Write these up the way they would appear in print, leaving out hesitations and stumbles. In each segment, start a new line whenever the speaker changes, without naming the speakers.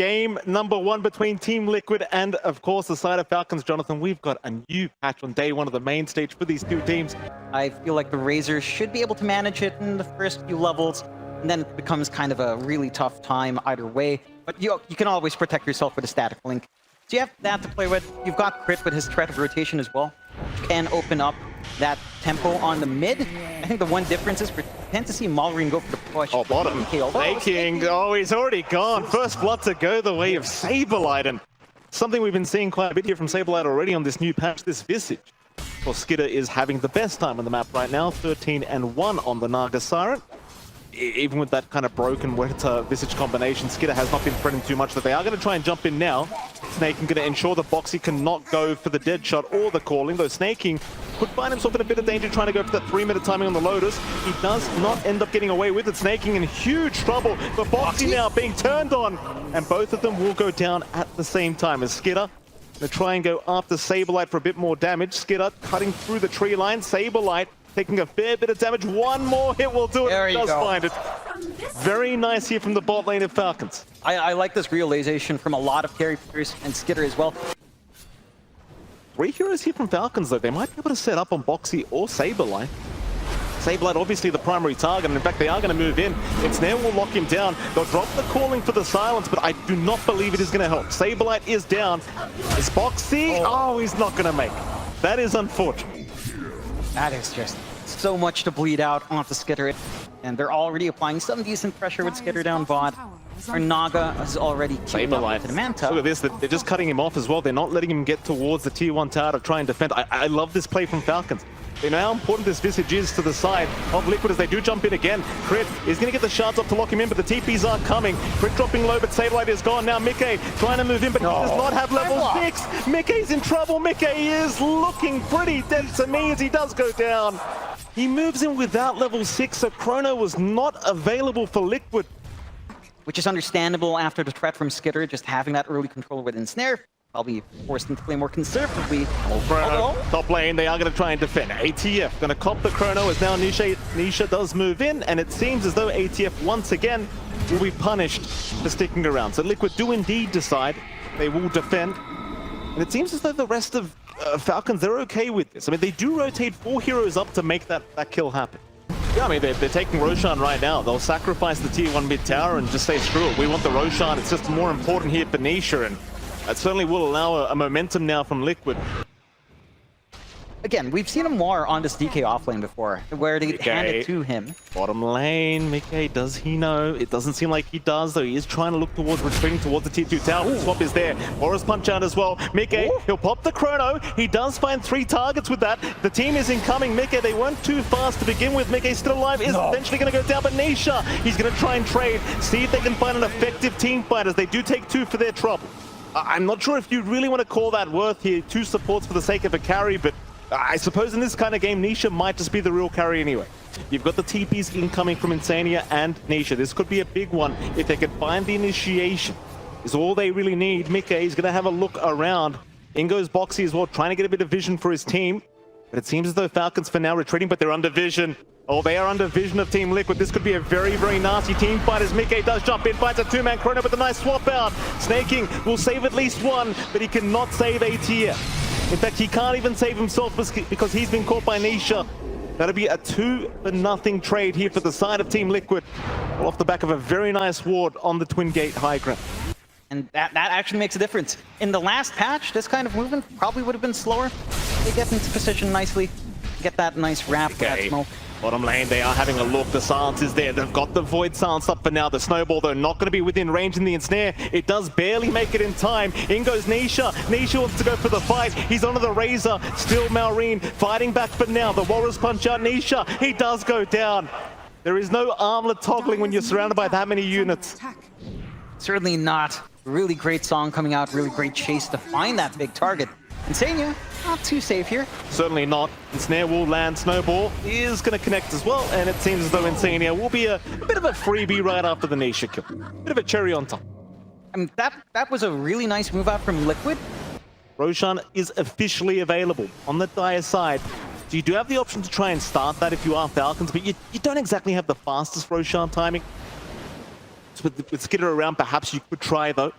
game number 1 between Team Liquid and, of course, the side of Falcons. Jonathan, we've got a new patch on day 1 of the main stage for these two teams.
I feel like the Razors should be able to manage it in the first few levels, and then it becomes kind of a really tough time either way. But you can always protect yourself with a static link. So you have that to play with. You've got Crit with his threat of rotation as well. You can open up that tempo on the mid. I think the one difference is we tend to see Malrine go for the push.
Oh, bottom. Sneyking. Oh, he's already gone. First blood to go the way of SabeRLight. And something we've been seeing quite a bit here from SabeRLight already on this new patch, this Visage. Well, skiter is having the best time on the map right now, 13-1 on the Naga Siren. Even with that kind of broken Visage combination, skiter has not been threatened too much, that they are going to try and jump in now. Sneyking going to ensure that Boxi cannot go for the dead shot or the calling, though Sneyking could find himself in a bit of danger trying to go for that 3-minute timing on the Lotus. He does not end up getting away with it. Sneyking in huge trouble, but Boxi now being turned on, and both of them will go down at the same time as skiter going to try and go after SabeRLight for a bit more damage. skiter cutting through the tree line, SabeRLight taking a fair bit of damage. One more hit will do it.
There
He does find it. Very nice here from the bot lane of Falcons.
I like this realization from a lot of carry players and skiter as well.
3 heroes here from Falcons, though. They might be able to set up on Boxi or SabeRLight. SabeRLight obviously the primary target, and in fact they are going to move in. iNSaNiA will lock him down. They'll drop the calling for the silence, but I do not believe it is going to help. SabeRLight is down. Is Boxi? Oh, he's not going to make it. That is unfortunate.
That is just so much to bleed out onto skiter. And they're already applying some decent pressure with skiter down bot. Our Naga is already queued up to the Manta.
Look at this, they're just cutting him off as well. They're not letting him get towards the tier 1 tower to try and defend. I love this play from Falcons. They know how important this Visage is to the side of Liquid as they do jump in again. Crit is going to get the shards up to lock him in, but the TPs are coming. Crit dropping low, but SabeRLight is gone. Now miCKe trying to move in, but he does not have level 6. miCKe's in trouble. miCKe is looking pretty dead to me as he does go down. He moves in without level 6, so Chrono was not available for Liquid.
Which is understandable after the threat from skiter, just having that early control with ensnare. Probably forced them to play more conservatively.
Top lane, they are going to try and defend. ATF going to cop the Chrono as now Nisha does move in, and it seems as though ATF once again will be punished for sticking around. So Liquid do indeed decide they will defend, and it seems as though the rest of Falcons, they're okay with this. I mean, they do rotate 4 heroes up to make that kill happen. Yeah, I mean, they're taking Roshan right now. They'll sacrifice the tier 1 mid tower and just say, screw it, we want the Roshan. It's just more important here for Nisha, and that certainly will allow a momentum now from Liquid.
Again, we've seen him more on this DK offlane before, where they hand it to him.
Bottom lane, miCKe, does he know? It doesn't seem like he does, though. He is trying to look towards retreating towards the tier 2 tower. Swap is there. Boris punch out as well. miCKe, he'll pop the Chrono. He does find 3 targets with that. The team is incoming. miCKe, they weren't too fast to begin with. miCKe still alive, is eventually going to go down, but Nisha, he's going to try and trade, see if they can find an effective team fight as they do take 2 for their trouble. I'm not sure if you really want to call that worth here. 2 supports for the sake of a carry, but I suppose in this kind of game, Nisha might just be the real carry anyway. You've got the TPs incoming from iNSaNiA and Nisha. This could be a big one. If they can find the initiation, is all they really need. miCKe is going to have a look around. In goes Boxi as well, trying to get a bit of vision for his team. But it seems as though Falcons for now retreating, but they're under vision. Oh, they are under vision of Team Liquid. This could be a very, very nasty team fight as miCKe does jump in, finds a 2-man Chrono with a nice swap out. Sneyking will save at least 1, but he cannot save ATF. In fact, he can't even save himself because he's been caught by Nisha. That'll be a 2-0 trade here for the side of Team Liquid, off the back of a very nice ward on the Twin Gate high ground.
And that actually makes a difference. In the last patch, this kind of movement probably would have been slower. They get into position nicely, get that nice wrap, that smoke.
Bottom lane, they are having a look. The silence is there. They've got the Void silence up for now. The Snowball, though, not going to be within range in the ensnare. It does barely make it in time. In goes Nisha. Nisha wants to go for the fight. He's onto the Razor. Still Malrine fighting back for now. The Walrus punch out Nisha. He does go down. There is no armlet toggling when you're surrounded by that many units.
Certainly not. Really great song coming out. Really great chase to find that big target. iNSaNiA, not too safe here.
Certainly not. iNSaNiA will land. Snowball is going to connect as well, and it seems as though iNSaNiA will be a bit of a freebie right after the Nisha kill. Bit of a cherry on top.
I mean, that was a really nice move out from Liquid.
Roshan is officially available on the Dire side. So you do have the option to try and start that if you are Falcons, but you don't exactly have the fastest Roshan timing. So with skiter around, perhaps you could try, though.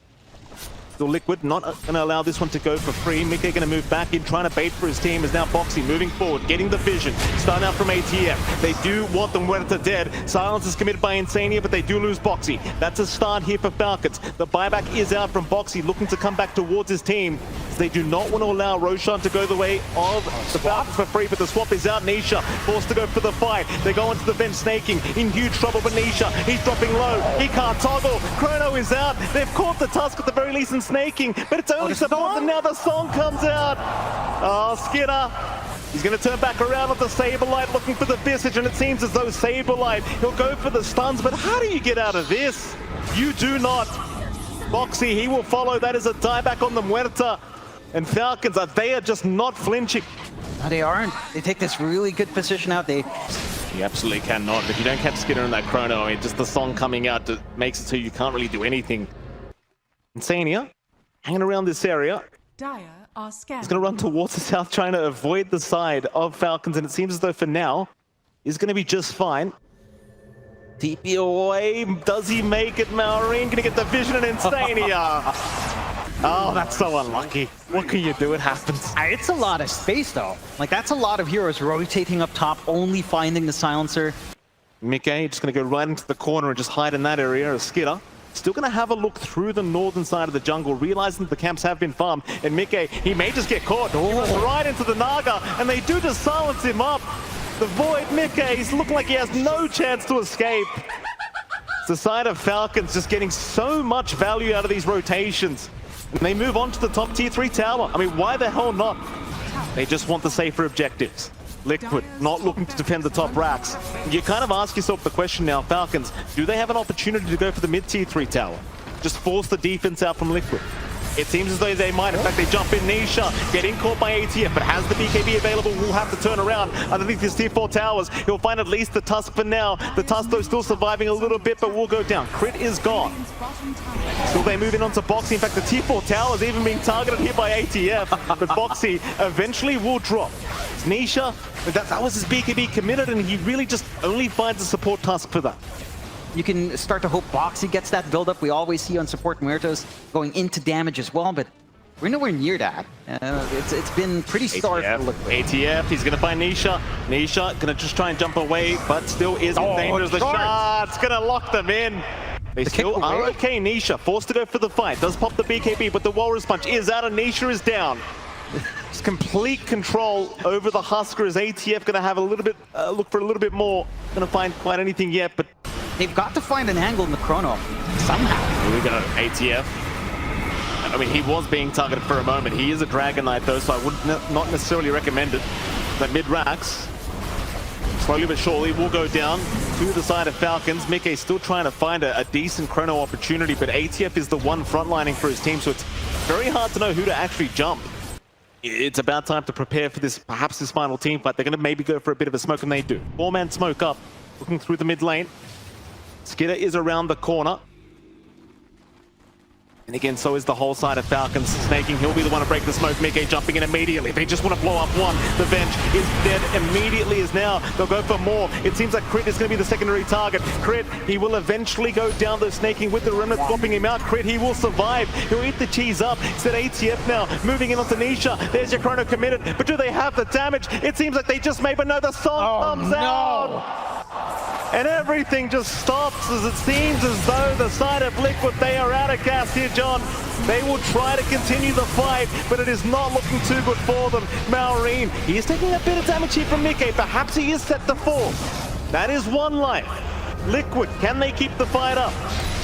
Still Liquid, not going to allow this one to go for free. miCKe going to move back in, trying to bait for his team. Is now Boxi moving forward, getting the vision. Starting out from ATF. They do want the Muerta dead. Silence is committed by iNSaNiA, but they do lose Boxi. That's a start here for Falcons. The buyback is out from Boxi, looking to come back towards his team. They do not want to allow Roshan to go the way of the Falcons for free, but the swap is out. Nisha forced to go for the fight. They go onto the bench, Sneyking in huge trouble, but Nisha, he's dropping low. He can't toggle. Chrono is out. They've caught the Tusk at the very least in Sneyking, but it's only support, and now the song comes out. Oh, skiter. He's going to turn back around with the SabeRLight, looking for the Visage, and it seems as though SabeRLight, he'll go for the stuns, but how do you get out of this? You do not. Boxi, he will follow. That is a dieback on the Muerta. And Falcons, they are just not flinching.
No, they aren't. They take this really good position out. You
absolutely cannot. If you don't catch skiter in that chrono, I mean, just the song coming out makes it so you can't really do anything. iNSaNiA, hanging around this area.
Dire are scared.
He's going to run towards the south, trying to avoid the side of Falcons, and it seems as though for now, he's going to be just fine. TP away. Does he make it? maoRine going to get the vision, and iNSaNiA. Oh, that's so unlucky. What can you do? It happens.
It's a lot of space, though. Like, that's a lot of heroes rotating up top, only finding the silencer.
miCKe just going to go right into the corner and just hide in that area. skiter still going to have a look through the northern side of the jungle, realizing that the camps have been farmed. And miCKe, he may just get caught. He runs right into the Naga, and they do just silence him up. The Void, miCKe, he's looking like he has no chance to escape. It's the side of Falcons just getting so much value out of these rotations. And they move on to the top tier 3 tower. I mean, why the hell not? They just want the safer objectives. Liquid not looking to defend the top racks. You kind of ask yourself the question now, Falcons, do they have an opportunity to go for the mid tier 3 tower? Just force the defense out from Liquid. It seems as though they might. In fact, they jump in. Nisha getting caught by ATF, but has the BKB available, will have to turn around underneath his tier 4 towers. He'll find at least the Tusk for now. The Tusk, though, still surviving a little bit, but will go down. Crit is gone. Still, they move in onto Boxi. In fact, the tier 4 tower is even being targeted here by ATF, but Boxi eventually will drop. Nisha, that was his BKB committed, and he really just only finds a support Tusk for that.
You can start to hope Boxi gets that build-up we always see on support Muertas going into damage as well, but we're nowhere near that. It's been pretty stark.
ATF, he's going to find Nisha. Nisha going to just try and jump away, but still is in danger. The shot's going to lock them in. They still are okay. Nisha forced to go for the fight. Does pop the BKB, but the Walrus Punch is out and Nisha is down. It's complete control over the Husker as ATF going to have a little bit, look for a little bit more. Going to find quite anything yet, but
they've got to find an angle in the chrono somehow.
Here we go, ATF. I mean, he was being targeted for a moment. He is a Dragon Knight though, so I would not necessarily recommend it. But mid-racks, slowly but surely, will go down to the side of Falcons. miCKe still trying to find a decent chrono opportunity, but ATF is the one frontlining for his team, so it's very hard to know who to actually jump. It's about time to prepare for this, perhaps this final team fight. They're going to maybe go for a bit of a smoke, and they do. 4-man smoke up, looking through the mid lane. skiter is around the corner. And again, so is the whole side of Falcons. Sneyking, he'll be the one to break the smoke. miCKe jumping in immediately. They just want to blow up one. The bench is dead immediately as now. They'll go for more. It seems like Crit is going to be the secondary target. Crit, he will eventually go down the Sneyking with the Remnant swapping him out. Crit, he will survive. He'll eat the cheese up. Instead, ATF now moving in onto Nisha. There's your chrono committed. But do they have the damage? It seems like they just may, but no, the song comes out. And everything just stops as it seems as though the side of Liquid, they are out of gas here, John. They will try to continue the fight, but it is not looking too good for them. maoRine, he is taking a bit of damage here from miCKe. Perhaps he is set to fall. That is one life. Liquid, can they keep the fight up?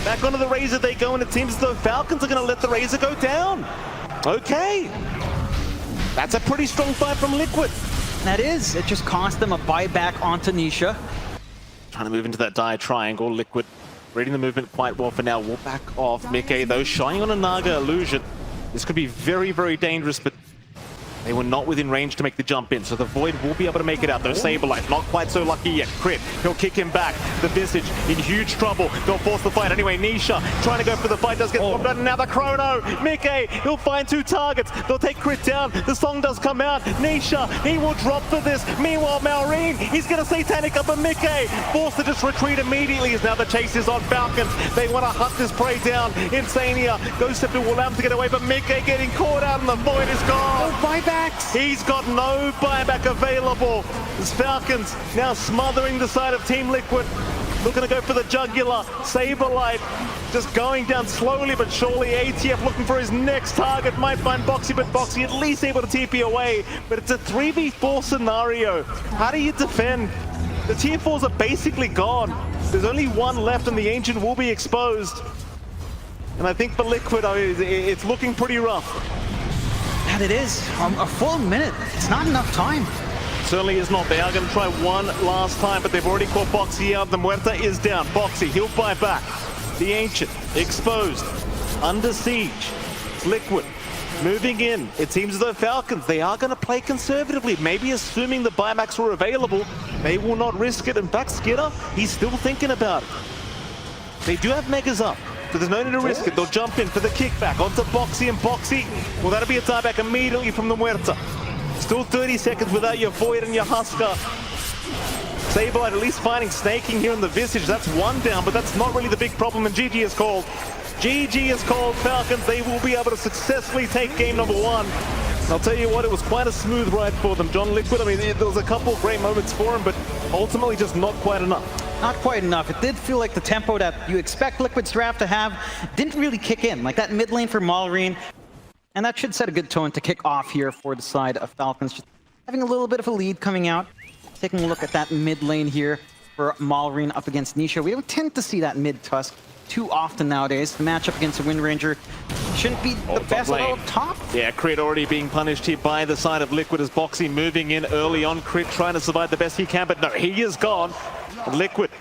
Back onto the Razor they go, and it seems as though Falcons are going to let the Razor go down. Okay. That's a pretty strong fight from Liquid.
That is. It just cost them a buyback onto Nisha.
Trying to move into that dire triangle. Liquid reading the movement quite well for now. We'll back off. miCKe, though, shying on a Naga illusion. This could be very, very dangerous, but They were not within range to make the jump in, so the Void will be able to make it out. Though SabeRLight, not quite so lucky yet. Crit, he'll kick him back. The Visage in huge trouble. They'll force the fight anyway. Nisha trying to go for the fight, does get swapped out. And now the Chrono. miCKe, he'll find 2 targets. They'll take Crit down. The song does come out. Nisha, he will drop for this. Meanwhile, Malrine, he's going to Satanic up, and miCKe forced to just retreat immediately as now the chase is on Falcons. They want to hunt this prey down. iNSaNiA goes to will allow him to get away, but miCKe getting caught out and the Void is gone.
No buybacks.
He's got no buyback available. As Falcons now smothering the side of Team Liquid. Looking to go for the jugular. SabeRLight just going down slowly but surely. ATF looking for his next target. Might find Boxi, but Boxi at least able to TP away. But it's a 3v4 scenario. How do you defend? The tier 4s are basically gone. There's only one left and the Ancient will be exposed. And I think for Liquid, it's looking pretty rough.
And it is. A full minute. It's not enough time.
Certainly is not. They are going to try one last time, but they've already caught Boxi out. The Muerta is down. Boxi, he'll buy back. The Ancient, exposed. Under siege. It's Liquid. Moving in. It seems as though Falcons, they are going to play conservatively. Maybe assuming the buybacks were available, they will not risk it. In fact, skiter, he's still thinking about it. They do have Megas up, so there's no need to risk it. They'll jump in for the kickback onto Boxi, and Boxi, well, that'll be a tieback immediately from the Muerta. Still 30 seconds without your Void and your Husker. SabeRLight at least finding Sneyking here in the Visage. That's one down, but that's not really the big problem, and GG is called. GG is called. Falcons, they will be able to successfully take game number 1. I'll tell you what, it was quite a smooth ride for them. John Liquid, I mean, there was a couple of great moments for him, but ultimately just not quite enough.
Not quite enough. It did feel like the tempo that you expect Liquid's draft to have didn't really kick in. Like that mid lane for Malrine. And that should set a good tone to kick off here for the side of Falcons. Just having a little bit of a lead coming out. Taking a look at that mid lane here for Malrine up against Nisha. We don't tend to see that mid tusk too often nowadays. The matchup against the Wind Ranger shouldn't be the best at all top.
Yeah, Crit already being punished here by the side of Liquid as Boxi moving in early on. Crit trying to survive the best he can, but no, he is gone. Liquid,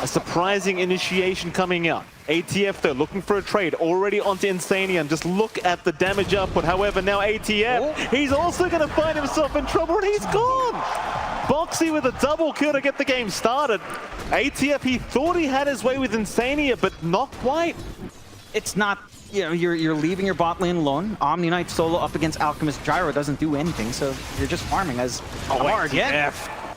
a surprising initiation coming out. ATF though, looking for a trade, already onto iNSaNiA, and just look at the damage output. However, now ATF, he's also going to find himself in trouble, and he's gone! Boxi with a double kill to get the game started. ATF, he thought he had his way with iNSaNiA, but not quite.
It's not, you know, you're leaving your bot lane alone. Omni Knight solo up against Alchemist Gyro doesn't do anything, so you're just farming as hard. Yeah.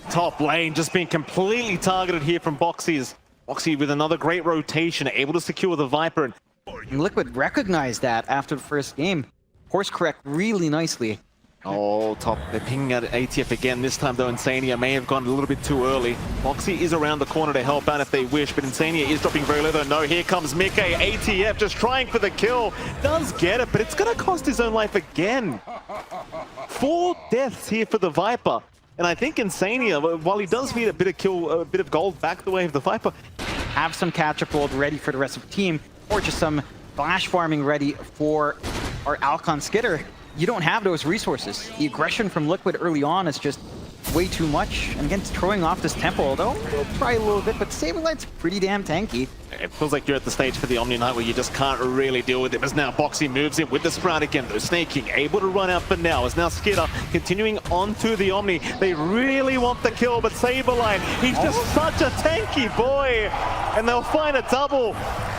Top lane just being completely targeted here from Boxi. Boxi with another great rotation, able to secure the Viper.
And Liquid recognized that after the first game. Course correct really nicely.
Oh, top. They're pinging at ATF again. This time, though, iNSaNiA may have gone a little bit too early. Boxi is around the corner to help out if they wish, but iNSaNiA is dropping very low, though. No, here comes miCKe. ATF just trying for the kill. Does get it, but it's going to cost his own life again. 4 deaths here for the Viper. And I think iNSaNiA, while he does need a bit of gold back the way of the Viper,
have some catch-up gold ready for the rest of the team, or just some flash farming ready for our Alcon skiter. You don't have those resources. The aggression from Liquid early on is just way too much. And again, throwing off this tempo, although we'll try a little bit, but SabeRLight's pretty damn tanky.
It feels like you're at the stage for the Omni Knight where you just can't really deal with it. As now Boxi moves in with the Sprout again, though. Sneyking able to run out for now. As now skiter continuing onto the Omni. They really want the kill, but SabeRLight, he's just such a tanky boy. And they'll find a double.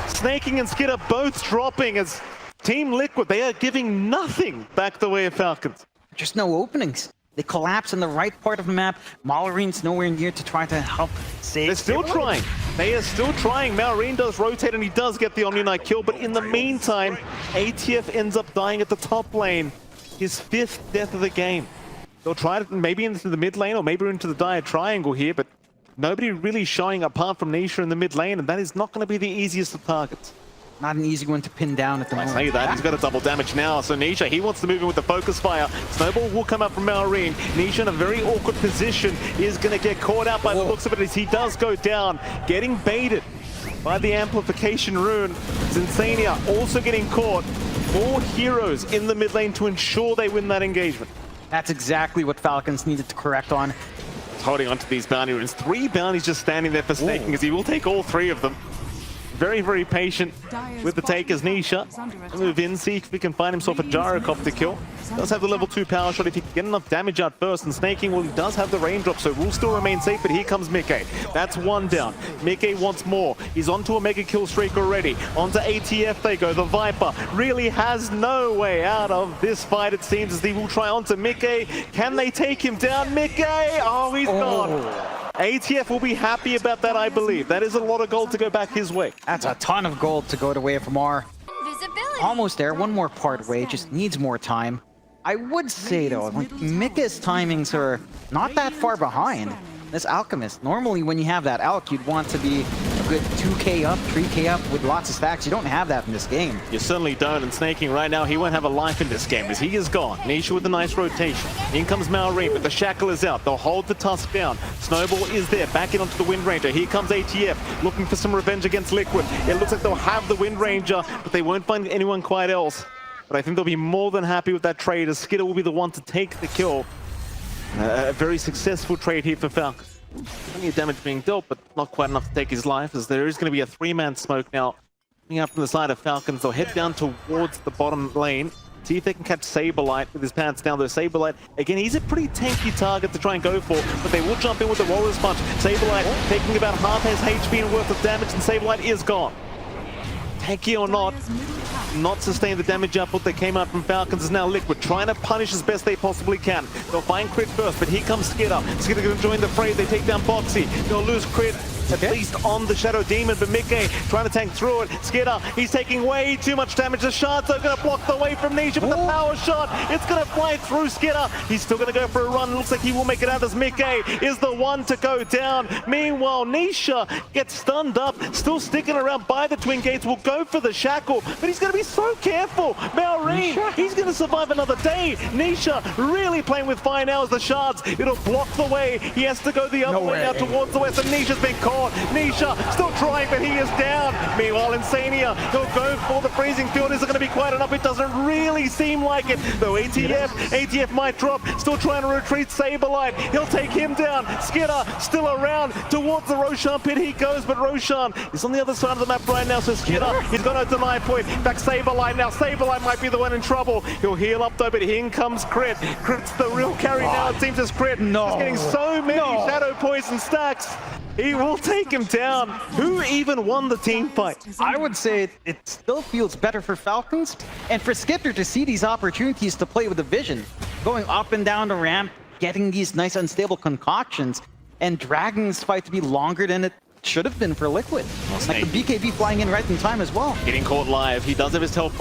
Sneyking and skiter both dropping as Team Liquid, they are giving nothing back the way of Falcons.
Just no openings. They collapse in the right part of the map. Malrine's nowhere near to try to help save.
They're still trying. They are still trying. Malrine does rotate and he does get the Omni Knight kill, but in the meantime, ATF ends up dying at the top lane. His 5th death of the game. They'll try it maybe into the mid lane or maybe into the dire triangle here, but nobody really showing apart from Nisha in the mid lane, and that is not going to be the easiest of targets.
Not an easy one to pin down at the moment.
I say that, he's got a double damage now, so Nisha, he wants to move in with the focus fire. Snowball will come up from Malrine. Nisha in a very awkward position is going to get caught out by the looks of it as he does go down, getting baited by the amplification rune. iNSaNiA also getting caught. 4 heroes in the mid lane to ensure they win that engagement.
That's exactly what Falcons needed to correct on.
Holding onto these bounty runes. 3 bounties just standing there for Sneyking as he will take all 3 of them. very, very patient with the take as Nisha. Move in, see if we can find himself a gyrocopter kill. Does have the level 2 power shot if he can get enough damage out first. And Sneyking, well, he does have the raindrop, so will still remain safe. But here comes miCKe. That's one down. miCKe wants more. He's onto a mega kill streak already. Onto ATF they go. The Viper really has no way out of this fight, it seems, as he will try onto miCKe. Can they take him down? miCKe! Oh, he's gone. ATF will be happy about that, I believe. That is a lot of gold to go back his way.
That's a ton of gold to go away from R. Almost there, one more part away, just needs more time. I would say though, like miCKe's timings are not that far behind this Alchemist. Normally when you have that Alch, you'd want to be a good 2k up, 3k up with lots of stacks. You don't have that in this game.
You certainly don't, and Sneyking right now, he won't have a life in this game as he is gone. Nisha with a nice rotation. In comes Malrine, but the Shackle is out. They'll hold the Tusk down. Snowball is there, back in onto the Wind Ranger. Here comes ATF, looking for some revenge against Liquid. It looks like they'll have the Wind Ranger, but they won't find anyone quite else. But I think they'll be more than happy with that trade, as skiter will be the one to take the kill. A very successful trade here for Falcons. Plenty of damage being dealt, but not quite enough to take his life, as there is going to be a 3-man smoke now. Coming up from the side of Falcons, they'll head down towards the bottom lane. See if they can catch SabeRLight with his pants down, though. SabeRLight, again, he's a pretty tanky target to try and go for, but they will jump in with the Roller's Punch. SabeRLight taking about half his HP and worth of damage, and SabeRLight is gone. Tanky or not sustain the damage output that came out from Falcons is now Liquid, trying to punish as best they possibly can. They'll find Crit first, but here comes skiter. skiter going to join the fray. They take down Boxi. They'll lose Crit, at least on the Shadow Demon, but miCKe trying to tank through it. skiter, he's taking way too much damage. The shards are going to block the way from Nisha, but the power shot, it's going to fly through skiter. He's still going to go for a run. Looks like he will make it out as miCKe is the one to go down. Meanwhile, Nisha gets stunned up, still sticking around by the Twin Gates, will go for the Shackle, but he's going to be so careful. Malrine, he's going to survive another day. Nisha really playing with fire now as the shards, it'll block the way. He has to go the other way now towards the west, and Nisha's been caught. Nisha still trying, but he is down. Meanwhile, iNSaNiA, he'll go for the freezing field. Is it going to be quite enough? It doesn't really seem like it. Though ATF might drop. Still trying to retreat. SabeRLight, he'll take him down. skiter still around towards the Roshan pit. He goes, but Roshan is on the other side of the map right now. So skiter, he's got a deny point. Back SabeRLight now. SabeRLight might be the one in trouble. He'll heal up though, but in comes Crit. Crit's the real carry now. It seems as Crit is getting so many shadow poison stacks. He will take him down. Who even won the team fight?
I would say it still feels better for Falcons and for skiter to see these opportunities to play with the vision. Going up and down the ramp, getting these nice unstable concoctions, and Dragon's fight to be longer than it should have been for Liquid. Like the BKB flying in right in time as well.
Getting caught live. He does have his help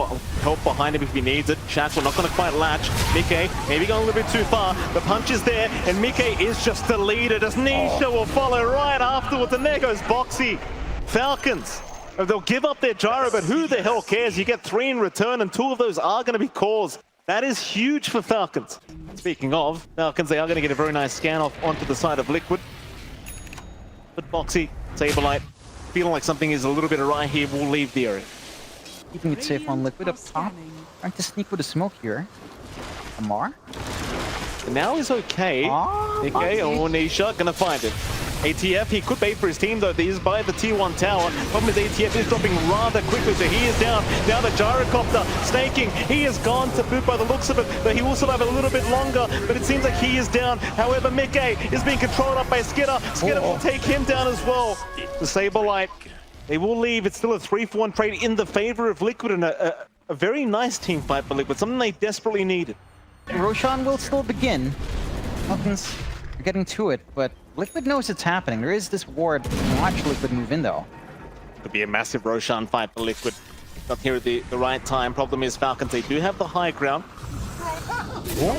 behind him if he needs it. Shackle not going to quite latch. miCKe maybe going a little bit too far. The punch is there, and miCKe is just deleted as Nisha will follow right afterwards. And there goes Boxi. Falcons, they'll give up their gyro, but who the hell cares? You get 3 in return, and 2 of those are going to be cores. That is huge for Falcons. Speaking of Falcons, they are going to get a very nice scan off onto the side of Liquid. But Boxi, SabeRLight, feeling like something is a little bit awry here, will leave the area.
Keeping it safe on Liquid up top. Trying to sneak with a smoke here. Amar.
And now is okay. miCKe or Nisha gonna find it. ATF, he could bait for his team though. He is by the T1 tower. Problem is ATF is dropping rather quickly, so he is down. Now the gyrocopter, Sneyking, he is gone to boot by the looks of it, but he will survive a little bit longer, but it seems like he is down. However, miCKe is being controlled up by skiter. skiter will take him down as well. The SabeRLight, they will leave. It's still a 3-for-1 trade in the favor of Liquid, and a very nice team fight for Liquid, something they desperately needed.
Roshan will still begin. Falcons are getting to it, but Liquid knows it's happening. There is this ward. Watch Liquid move in though.
Could be a massive Roshan fight for Liquid. Not here at the right time. Problem is Falcons, they do have the high ground.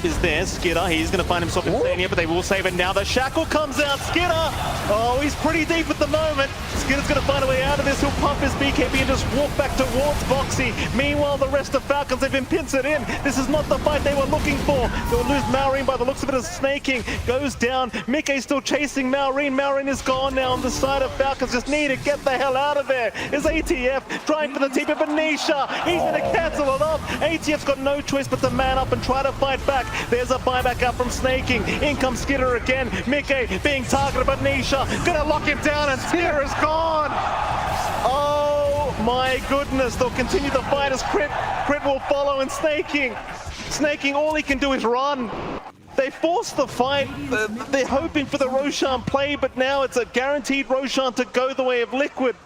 Is there, skiter, he's going to find himself in iNSaNiA, but they will save it now. The Shackle comes out, skiter! Oh, he's pretty deep at the moment. skiter's going to find a way out of this. He'll pump his BKB and just walk back towards Boxi. Meanwhile, the rest of Falcons have been pincered in. This is not the fight they were looking for. They'll lose Malrine by the looks of it as Sneyking goes down. miCKe still chasing Malrine. Malrine is gone now on the side of Falcons. Just need to get the hell out of there. Is ATF trying for the TP, but Nisha, he's going to cancel it off. ATF's got no choice but to man up and try to fight back. There's a buyback out from Sneyking. In comes skiter again. miCKe being targeted, but Nisha gonna lock him down, and skiter is gone. Oh My goodness, they'll continue the fight as Crit will follow, and Sneyking, all he can do is run. They forced the fight. They're hoping for the Roshan play, but now it's a guaranteed Roshan to go the way of Liquid.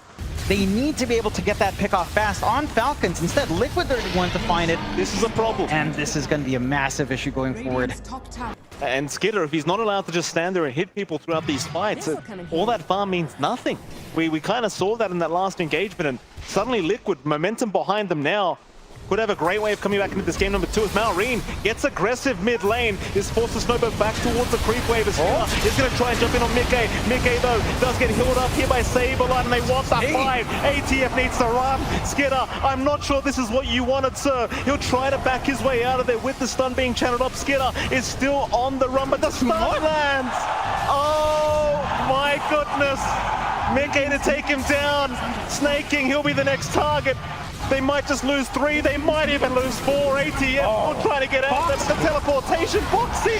They need to be able to get that pick off fast on Falcons. Instead, Liquid are the one to find it.
This is a problem.
And this is going to be a massive issue going forward.
And Skiter, if he's not allowed to just stand there and hit people throughout these fights, all that farm means nothing. We kind of saw that in that last engagement, and suddenly Liquid, momentum behind them now, could have a great way of coming back into this game number 2 as Malrine gets aggressive mid lane, is forced to snowbird back towards the creep wave as Skiter is going to try and jump in on miCKe. miCKe though does get healed up here by SabeRLight, and they want that 5. ATF needs to run. Skiter, I'm not sure this is what you wanted, sir. He'll try to back his way out of there with the stun being channeled up. Skiter is still on the run, but the stun lands. Oh my goodness. miCKe to take him down. Sneyking, he'll be the next target. They might just lose 3, they might even lose 4. ATF will try to get out. That's the teleportation. Boxi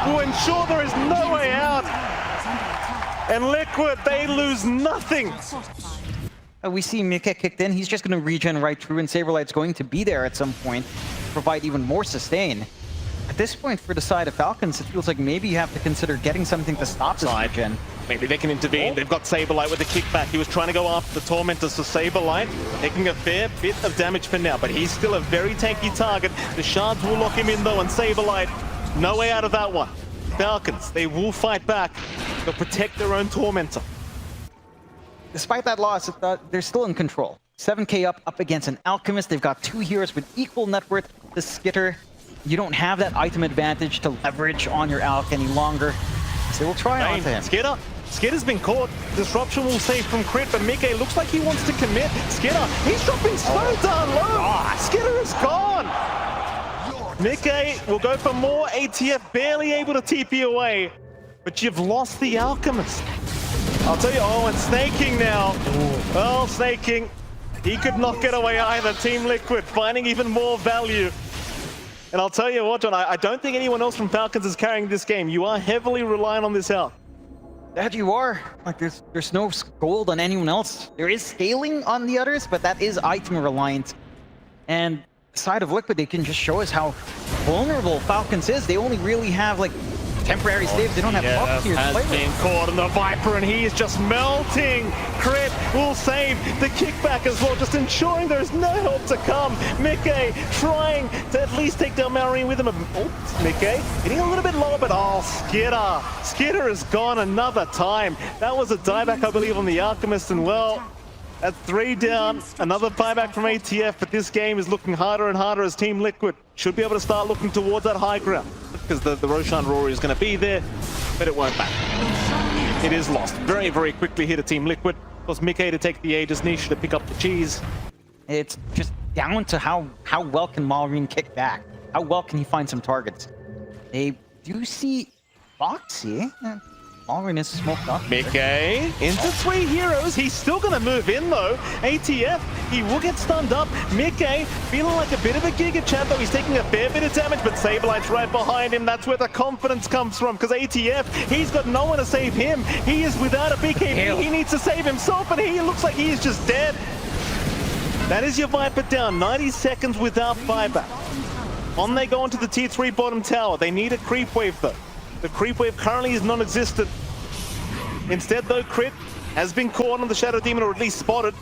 will ensure there is no way out. And Liquid, they lose nothing.
We see miCKe kicked in. He's just going to regen right through, and SabeRLight's going to be there at some point to provide even more sustain. At this point, for the side of Falcons, it feels like maybe you have to consider getting something to stop this regen.
Maybe they can intervene. They've got SabeRLight with a kickback. He was trying to go after the Tormentors, so SabeRLight taking a fair bit of damage for now, but he's still a very tanky target. The shards will lock him in though, and SabeRLight, no way out of that one. Falcons, they will fight back. They'll protect their own Tormentor.
Despite that loss, they're still in control. 7k up against an Alchemist. They've got 2 heroes with equal net worth to Skiter. You don't have that item advantage to leverage on your Alch any longer. So they will try onto him.
Skitter's been caught. Disruption will save from Crit, but miCKe looks like he wants to commit. Skiter, he's dropping so down low. Skiter is gone. miCKe will go for more. ATF barely able to TP away, but you've lost the Alchemist. I'll tell you, and Sneyking now. Well, Sneyking, he could not get away either. Team Liquid finding even more value. And I'll tell you what, John, I don't think anyone else from Falcons is carrying this game. You are heavily relying on this health.
That you are. Like, there's no gold on anyone else. There is scaling on the others, but that is item reliant. And the side of Liquid, they can just show us how vulnerable Falcons is. They only really have, like, temporary saves. They don't have buffs here to play with.
Has been caught on the Viper, and he is just melting. Crit will save the kickback as well, just ensuring there is no help to come. miCKe trying to at least take down Malrine with him. Oops, miCKe getting a little bit lower, but Skiter is gone another time. That was a dieback, I believe, on the Alchemist, and well, at 3 down, another buyback from ATF, but this game is looking harder and harder as Team Liquid should be able to start looking towards that high ground, because the Roshan Rory is going to be there, but it won't matter. It is lost very, very quickly here to Team Liquid. Of course, miCKe to take the Aegis, Nisha to pick up the cheese.
It's just down to how well can Malrine kick back? How well can he find some targets? They do see Boxi. Malrine is smoked up.
miCKe into 3 heroes. He's still going to move in though. ATF, he will get stunned up. miCKe feeling like a bit of a Giga Champ though. He's taking a fair bit of damage, but SabeRLight's right behind him. That's where the confidence comes from, because ATF, he's got no one to save him. He is without a BKB. He needs to save himself, and he looks like he is just dead. That is your Viper down. 90 seconds without buyback. On they go into the tier 3 bottom tower. They need a creep wave though. The creep wave currently is non-existent. Instead though, Crit has been caught on the Shadow Demon, or at least spotted.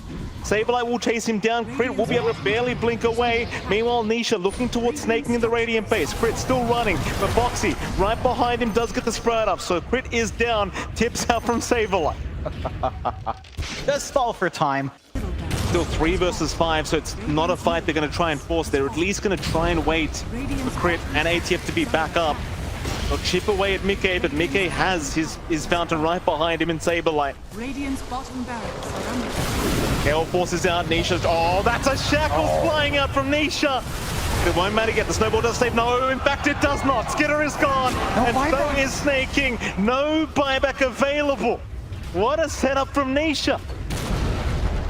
SabeRLight will chase him down. Crit will be able to barely blink away. Meanwhile, Nisha looking towards Sneyking in the Radiant base. Crit still running, but Boxi right behind him does get the spread up. So Crit is down. Tips out from SabeRLight.
Does stall for time.
Still 3 versus 5, so it's not a fight they're going to try and force. They're at least going to try and wait for Crit and ATF to be back up. They'll chip away at miCKe, but miCKe has his fountain right behind him in SabeRLight.
Radiant's bottom barracks are under.
Gale forces out Nisha. Oh, that's a shackle flying out from Nisha. It won't matter yet. The snowball does save. No, in fact, it does not. Skiter is gone. And so is Sneyking. No buyback available. What a setup from Nisha.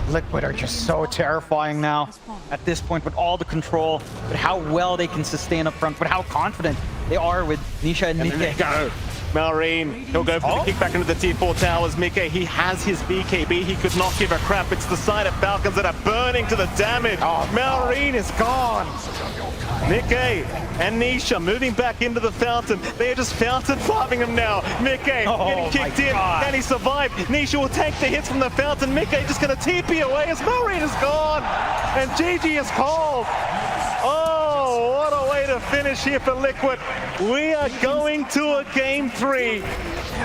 Liquid are just so terrifying now at this point, with all the control, but how well they can sustain up front, but how confident they are with Nisha and miCKe.
Go. Malrine, he'll go for the kick back into the tier 4 towers. miCKe, he has his BKB. He could not give a crap. It's the side of Falcons that are burning to the damage. Malrine is gone. miCKe and Nisha moving back into the fountain. They are just fountain farming him now. miCKe getting kicked in. Can he survive? Nisha will take the hits from the fountain. miCKe just going to TP away as Malrine is gone. And GG is called. Oh, what a way to finish here for Liquid. We are going to a game 3.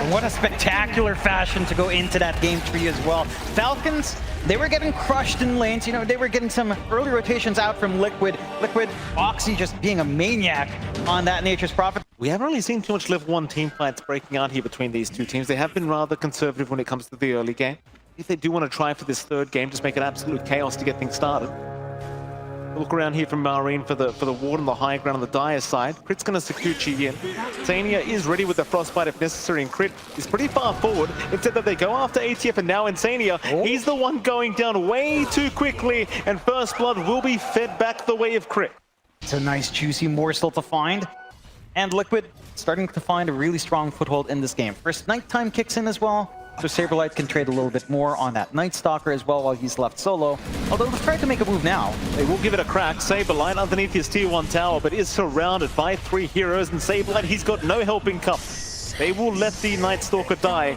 What a spectacular fashion to go into that game 3 as well. Falcons, they were getting crushed in lanes. You know, they were getting some early rotations out from Liquid. Boxi just being a maniac on that Nature's Prophet.
We haven't really seen too much level 1 team fights breaking out here between these two teams. They have been rather conservative when it comes to the early game. If they do want to try for this third game, just make it absolute chaos to get things started. Look around here from Malrine for the ward on the high ground on the Dire side. Crit's going to secure Chi in. iNSaNiA is ready with the Frostbite if necessary, and Crit is pretty far forward. Instead that they go after ATF and now iNSaNiA. He's the one going down way too quickly, and First Blood will be fed back the way of Crit.
It's a nice juicy morsel to find. And Liquid starting to find a really strong foothold in this game. First nighttime kicks in as well. So SabeRLight can trade a little bit more on that Night Stalker as well while he's left solo. Although they've tried to make a move now.
They will give it a crack. SabeRLight underneath his tier 1 tower, but is surrounded by 3 heroes. And SabeRLight, he's got no helping cup. They will let the Night Stalker die.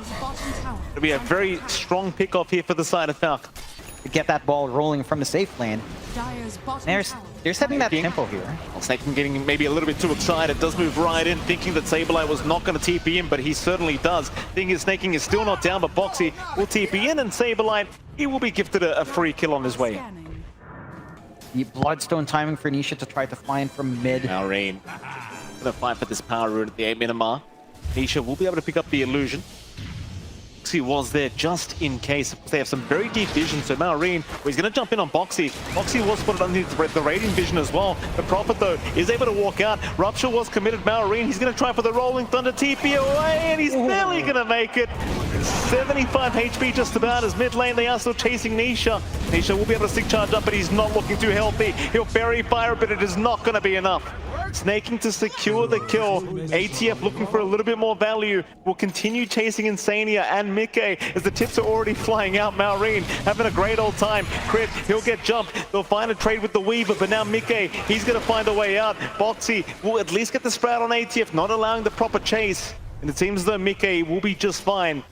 It'll be a very strong pick off here for the side of Falcon.
To get that ball rolling from the safe lane. They're setting that tempo here.
Sneyking getting maybe a little bit too excited, does move right in, thinking that SabeRLight was not going to TP in, but he certainly does. Thing is, Sneyking is still not down, but Boxi will TP in, and SabeRLight, he will be gifted a free kill on his way.
The Bloodstone timing for Nisha to try to find from mid.
Malrine gonna fight for this power rune at the 8-minute mark. Nisha will be able to pick up the illusion. Boxi was there just in case. They have some very deep vision, so Malrine, he's going to jump in on Boxi. Boxi was spotted underneath the Radiant vision as well. The Prophet, though, is able to walk out. Rupture was committed. Malrine, he's going to try for the Rolling Thunder TP away, and he's barely going to make it. 75 HP just about as mid lane. They are still chasing Nisha. Nisha will be able to stick charge up, but he's not looking too healthy. He'll bury fire, but it is not going to be enough. Sneyking to secure the kill. ATF looking for a little bit more value. Will continue chasing iNSaNiA and miCKe as the tips are already flying out. Malrine having a great old time. Crit, he'll get jumped. They'll find a trade with the Weaver, but now miCKe, he's going to find a way out. Boxi will at least get the sprout on ATF, not allowing the proper chase. And it seems as though miCKe will be just fine.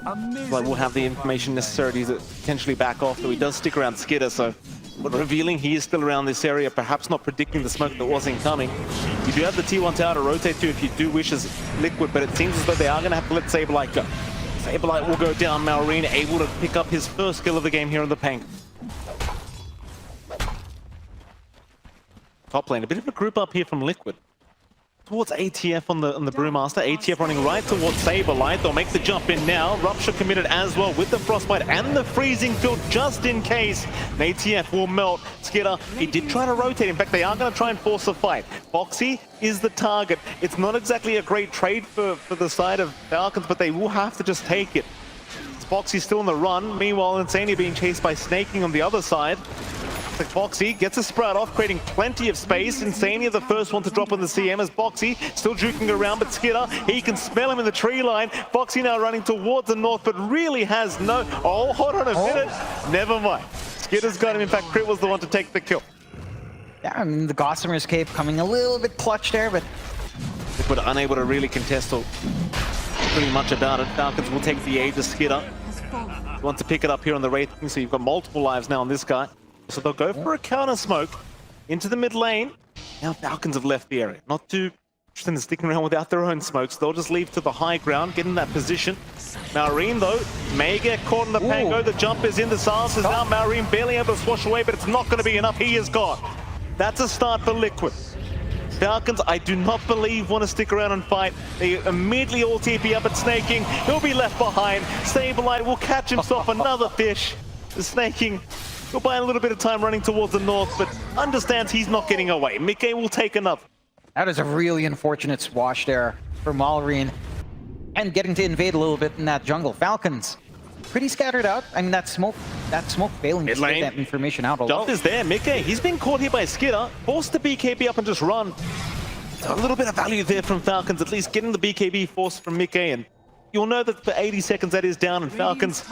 But we'll have the information necessary to potentially back off, though he does stick around skiter, so but revealing he is still around this area, perhaps not predicting the smoke that was incoming. You do have the T1 tower to rotate to if you do wish as Liquid, but it seems as though they are going to have to let SabeRLight go. SabeRLight will go down. Malrine able to pick up his first kill of the game here in the paint. Top lane, a bit of a group up here from Liquid. Towards ATF on the Brewmaster. ATF running right towards SabeRLight. They'll make the jump in now. Rupture committed as well with the Frostbite and the Freezing Field just in case. And ATF will melt. skiter, he did try to rotate. In fact, they are going to try and force a fight. Boxi is the target. It's not exactly a great trade for the side of Falcons, but they will have to just take it. Boxi still on the run. Meanwhile, iNSaNiA being chased by Sneyking on the other side. Boxi gets a sprout off, creating plenty of space. iNSaNiA the first one to drop on the CM as Boxi still juking around, but skiter, he can smell him in the tree line. Boxi now running towards the north, but really has no... Oh, hold on a minute. Never mind. skiter's got him. In fact, Crit was the one to take the kill.
Yeah, I mean, the Gossamer's Cape coming a little bit clutch there, but...
Liquid unable to really contest pretty much about it. Falcons will take the Aegis skiter. Want to pick it up here on the Wraith, so you've got multiple lives now on this guy. So they'll go for a counter smoke into the mid lane. Now Falcons have left the area. Not too interested in sticking around without their own smokes. They'll just leave to the high ground, get in that position. Malrine, though, may get caught in the pango. The jump is in. The silence is now. Malrine barely able to swash away, but it's not going to be enough. He is gone. That's a start for Liquid. Falcons, I do not believe, want to stick around and fight. They immediately all TP up at Sneyking. He'll be left behind. SabeRLight will catch himself another fish. The Sneyking will buy a little bit of time running towards the north, but understands he's not getting away. miCKe will take another.
That is a really unfortunate swash there for Malrine. And getting to invade a little bit in that jungle. Falcons, pretty scattered out. I mean, that smoke failing to get that information out.
Jump is there. miCKe, he's been caught here by skiter. Forced the BKB up and just run. So a little bit of value there from Falcons, at least getting the BKB force from miCKe, and you'll know that for 80 seconds that is down, and Falcons,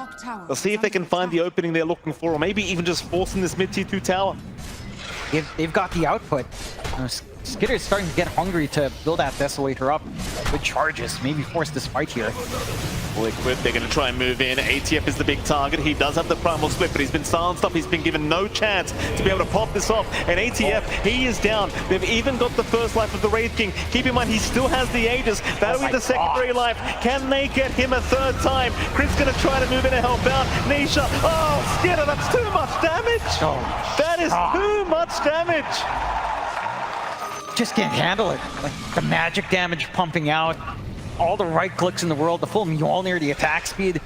they'll see if they can find the opening they're looking for, or maybe even just forcing this mid-tier 2 tower.
They've got the output. Skitter's starting to get hungry to build that Desolator up with charges, maybe force this fight here.
Liquid, they're going to try and move in. ATF is the big target. He does have the primal split, but he's been silenced up. He's been given no chance to be able to pop this off. And ATF, he is down. They've even got the first life of the Wraith King. Keep in mind, he still has the Aegis. That'll be the secondary life. Can they get him a third time? Crit's going to try to move in and help out. Nisha, oh, Skitter, that's too much damage. That is too much damage.
Just can't handle it. Like the magic damage pumping out, all the right clicks in the world, the full Mjolnir, the attack speed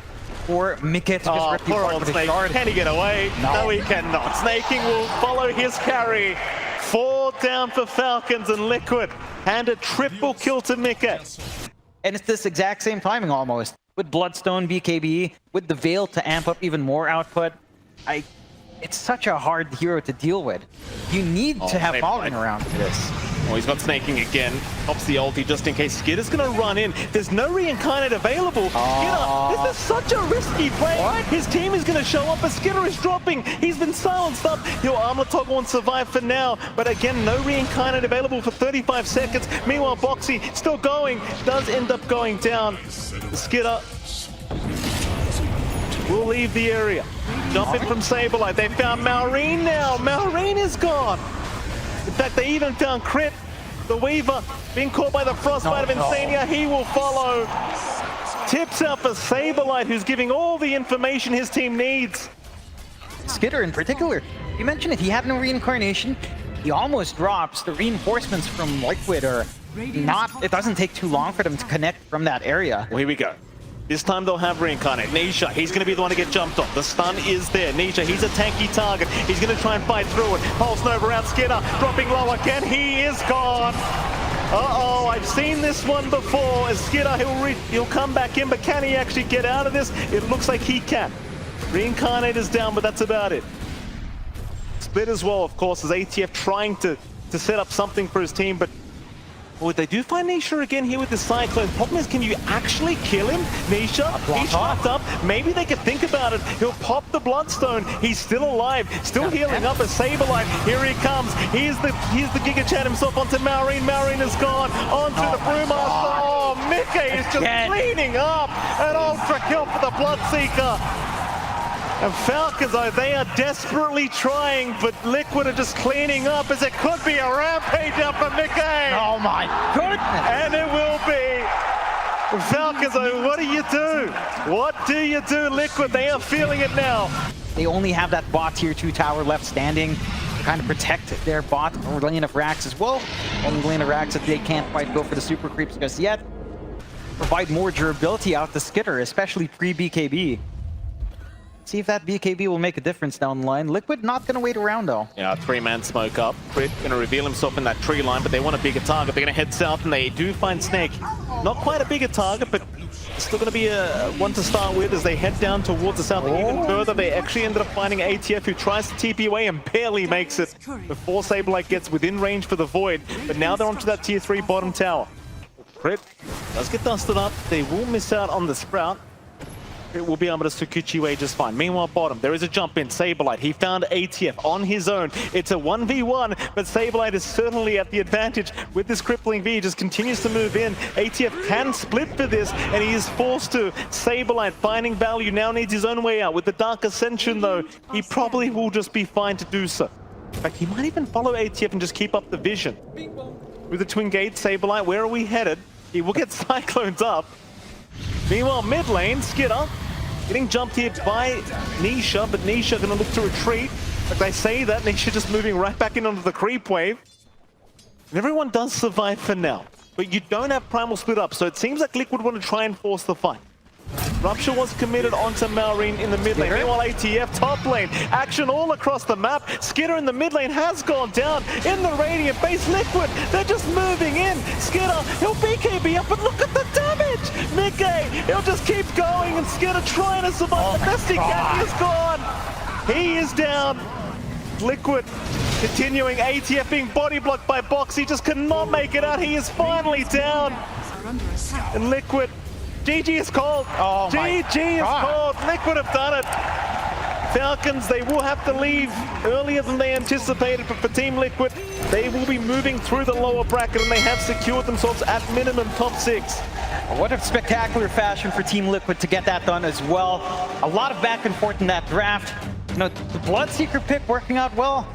for miCKe to just rip the apart with a shard.
Can he get away? No, he cannot. Sneyking will follow his carry. 4 down for Falcons, and Liquid and a triple kill to miCKe.
And it's this exact same timing almost. With Bloodstone, BKB, with the Veil to amp up even more output. It's such a hard hero to deal with. You need to have following around for this.
Oh, he's got Sneyking again. Pops the ulti just in case. Skitter's going to run in. There's no reincarnate available. Skitter, this is such a risky play.
What?
His team is going to show up, but Skitter is dropping. He's been silenced up. Your armor toggle won't survive for now. But again, no reincarnate available for 35 seconds. Meanwhile, Boxi still going. Does end up going down. Skitter will leave the area. Jumping from SabeRLight. They found Maureen now. Maureen is gone. In fact, they even found Crit, the Weaver, being caught by the frostbite of iNSaNiA. He will follow. Tips out for SabeRLight, who's giving all the information his team needs.
Skitter in particular, you mentioned it, he had no reincarnation. He almost drops. The reinforcements from Liquid are not, it doesn't take too long for them to connect from that area.
Well, here we go. This time they'll have Reincarnate. Nisha, he's going to be the one to get jumped on. The stun is there. Nisha, he's a tanky target. He's going to try and fight through it. Pulse Nova around Skitter, dropping low again. He is gone. Uh-oh, I've seen this one before. As Skitter, he'll come back in, but can he actually get out of this? It looks like he can. Reincarnate is down, but that's about it. Split as well, of course, as ATF trying to set up something for his team, but well, they do find Nisha again here with the Cyclone. Problem is, can you actually kill him? Nisha, he's locked up. Maybe they could think about it. He'll pop the Bloodstone. He's still alive, still healing up as SabeRLight. Here he comes. Here's the Giga Chat himself onto Maureen. Maureen is gone. Onto the Brewmaster. Oh, miCKe is just cleaning up. An ultra kill for the Bloodseeker. And Falcons, they are desperately trying, but Liquid are just cleaning up as it could be a rampage up for miCKe.
Oh my goodness!
And it will be. Falcons, what do you do? What do you do, Liquid? They are feeling it now.
They only have that bot tier 2 tower left standing to kind of protect their bot or lane of racks as well. Only lane of racks that they can't quite go for the super creeps just yet. Provide more durability out the Skitter, especially pre-BKB. See if that BKB will make a difference down the line. Liquid not going to wait around though.
Yeah, 3-man smoke up. Crit going to reveal himself in that tree line, but they want a bigger target. They're going to head south, and they do find Sneyking. Not quite a bigger target, but still going to be a one to start with as they head down towards the south. Even further, they actually ended up finding ATF, who tries to TP away and barely makes it before SabeRLight gets within range for the Void. But now they're onto that tier 3 bottom tower. Crit does get dusted up. They will miss out on the Sprout. It will be able to Sukuchi away just fine. Meanwhile, bottom, there is a jump in. SabeRLight, he found ATF on his own. It's a 1v1, but SabeRLight is certainly at the advantage with this crippling V. He just continues to move in. ATF can split for this, and he is forced to. SabeRLight finding value, now needs his own way out. With the Dark Ascension, though, he probably will just be fine to do so. In fact, he might even follow ATF and just keep up the vision. With the Twin Gate, SabeRLight, where are we headed? He will get cycloned up. Meanwhile, mid lane, Skitter getting jumped here by Nisha, but Nisha going to look to retreat. But I say that, Nisha just moving right back in onto the creep wave. And everyone does survive for now. But you don't have Primal split up, so it seems like Liquid want to try and force the fight. Rupture was committed onto Maureen in the mid lane. Meanwhile, ATF top lane. Action all across the map. Skitter in the mid lane has gone down. In the Radiant base, Liquid, they're just moving in. Skitter, he'll BKB up, but look at the damage! miCKe, he'll just keep going, and Skitter trying to survive. The best he can, he is gone. He is down. Liquid Continuing, ATF being body blocked by Boxi, just cannot make it out. He is finally down.
Are under attack.
And Liquid, GG is called.
Oh my
GG is
God.
called. Liquid have done it. Falcons, they will have to leave earlier than they anticipated, but for Team Liquid, they will be moving through the lower bracket and they have secured themselves at minimum top 6.
What a spectacular fashion for Team Liquid to get that done as well. A lot of back and forth in that draft. You know, the Bloodseeker pick working out well.